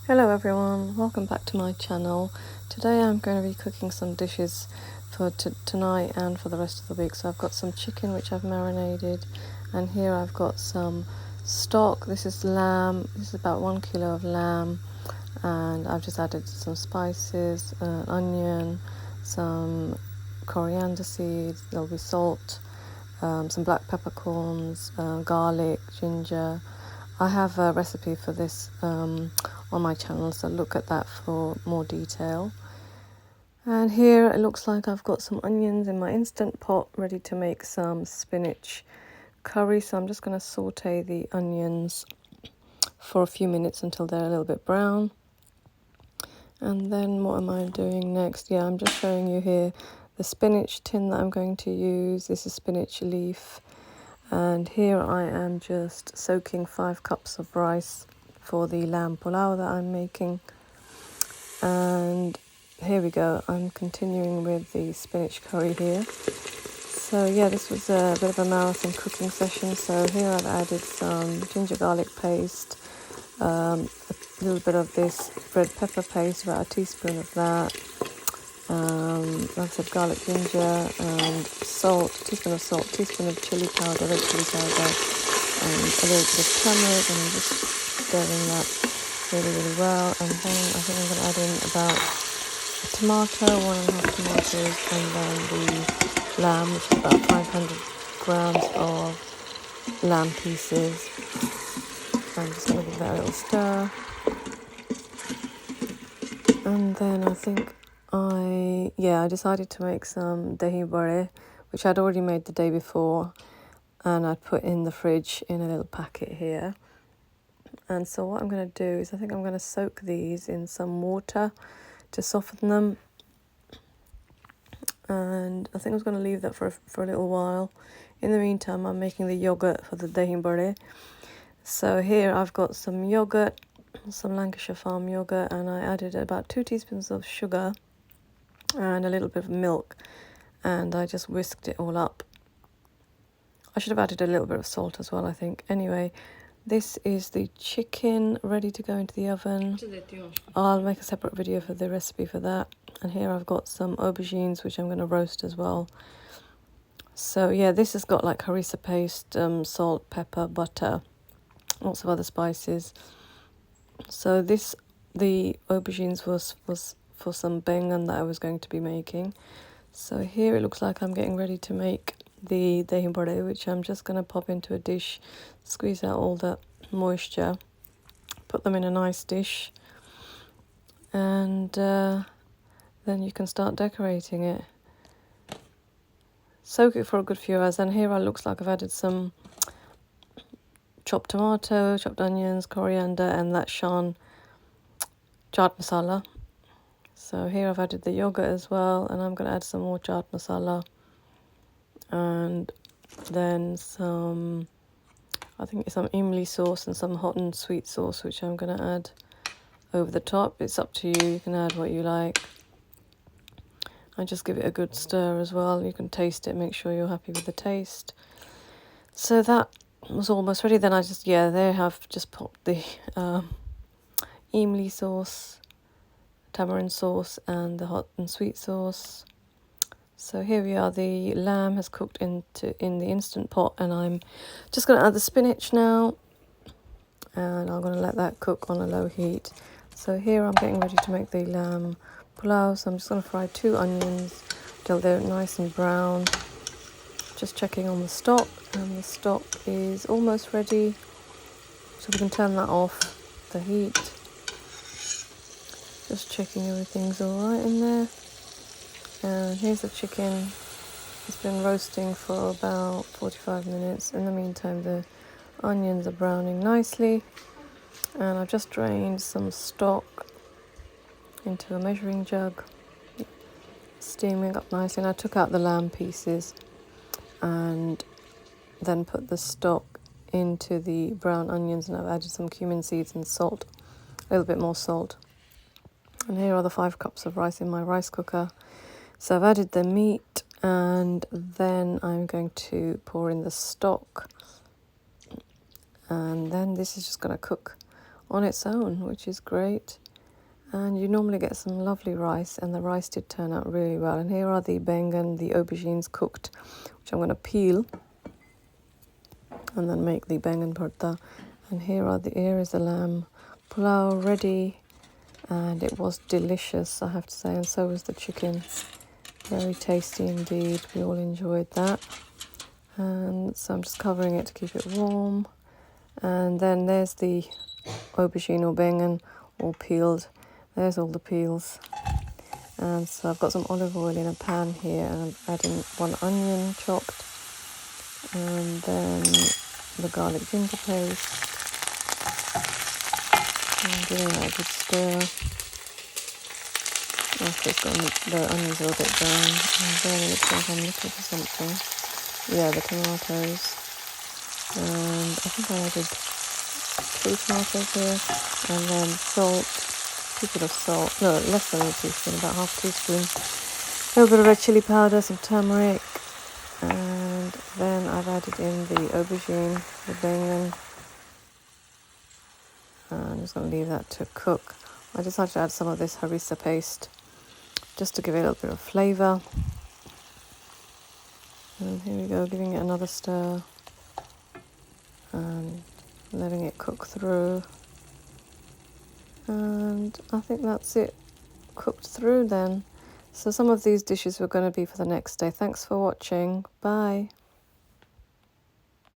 Hello everyone, welcome back to my channel. Today I'm going to be cooking some dishes for tonight and for the rest of the week. So I've got some chicken which I've marinated, and here I've got some stock. This is lamb, this is about 1 kilo of lamb, and I've just added some spices, onion, some coriander seeds, there'll be salt, some black peppercorns, garlic, ginger. I have a recipe for this on my channel, so look at that for more detail. And here it looks like I've got some onions in my instant pot ready to make some spinach curry. So I'm just going to saute the onions for a few minutes until they're a little bit brown. And then what am I doing next? Yeah, I'm just showing you here the spinach tin that I'm going to use. This is spinach leaf. And here I am just soaking 5 cups of rice for the lamb pulao that I'm making. And here we go, I'm continuing with the spinach curry here. So yeah, this was a bit of a marathon cooking session. So here I've added some ginger garlic paste, a little bit of this red pepper paste, about a teaspoon of that. Like I said, garlic, ginger, and salt, teaspoon of salt, teaspoon of chili powder, red chili powder, and a little bit of turmeric, and I'm just stirring that really well. And then I think I'm going to add in about a tomato, 1.5 tomatoes, and then the lamb, which is about 500 grams of lamb pieces. I'm just going to give that a little stir. And then I think I decided to make some dahi bade, which I'd already made the day before, and I'd put in the fridge in a little packet here. And so what I'm going to do is I think I'm going to soak these in some water to soften them, and I think I was going to leave that for a little while. In the meantime, I'm making the yogurt for the dahi bade. So here I've got some yogurt, some Lancashire Farm yogurt, and I added about 2 teaspoons of sugar and a little bit of milk, and I just whisked it all up. I should have added a little bit of salt as well, I think. Anyway, this is the chicken ready to go into the oven. I'll make a separate video for the recipe for that. And here I've got some aubergines which I'm going to roast as well. So yeah, this has got like harissa paste, salt, pepper, butter, lots of other spices. So the aubergines was for some baingan that I was going to be making. So here it looks like I'm getting ready to make the dahi bade, which I'm just going to pop into a dish, squeeze out all the moisture, put them in a nice dish, and then you can start decorating it. Soak it for a good few hours. And here it looks like I've added some chopped tomato, chopped onions, coriander, and that chaat masala. So here I've added the yogurt as well, and I'm going to add some more chaat masala, and then some, I think it's some imli sauce and some hot and sweet sauce, which I'm going to add over the top. It's up to you, you can add what you like. And just give it a good stir as well. You can taste it, make sure you're happy with the taste. So that was almost ready. Then I just, there I've just popped the imli sauce, tamarind sauce, and the hot and sweet sauce. So here we are, the lamb has cooked in the instant pot, and I'm just going to add the spinach now, and I'm going to let that cook on a low heat. So here I'm getting ready to make the lamb pulao, so I'm just going to fry 2 onions till they're nice and brown. Just checking on the stock, and the stock is almost ready, so we can turn that off, the heat. Just checking everything's alright in there. And here's the chicken. It's been roasting for about 45 minutes. In the meantime, the onions are browning nicely, and I've just drained some stock into a measuring jug, steaming up nicely. And I took out the lamb pieces and then put the stock into the brown onions, and I've added some cumin seeds and salt, a little bit more salt. And here are the 5 cups of rice in my rice cooker. So I've added the meat, and then I'm going to pour in the stock, and then this is just going to cook on its own, which is great. And you normally get some lovely rice, and the rice did turn out really well. And here are the baingan, the aubergines cooked, which I'm going to peel and then make the baingan bharta. And here is the lamb pulao ready, and it was delicious, I have to say, and so was the chicken. Very tasty indeed. We all enjoyed that. And so I'm just covering it to keep it warm. And then there's the aubergine or baingan all peeled. There's all the peels. And so I've got some olive oil in a pan here, and I'm adding 1 onion chopped, and then the garlic ginger paste, and giving that a good stir. After it's got the onions are a bit brown, and then it looks like I'm looking for something. Yeah, the tomatoes. And I think I added 3 tomatoes here, and then salt, teaspoon of salt, no, less than a teaspoon, about half a teaspoon. A little bit of red chili powder, some turmeric, and then I've added in the aubergine, the baingan. I'm just going to leave that to cook. I decided to add some of this harissa paste just to give it a little bit of flavour. And here we go, giving it another stir and letting it cook through. And I think that's it cooked through then. So some of these dishes were going to be for the next day. Thanks for watching. Bye.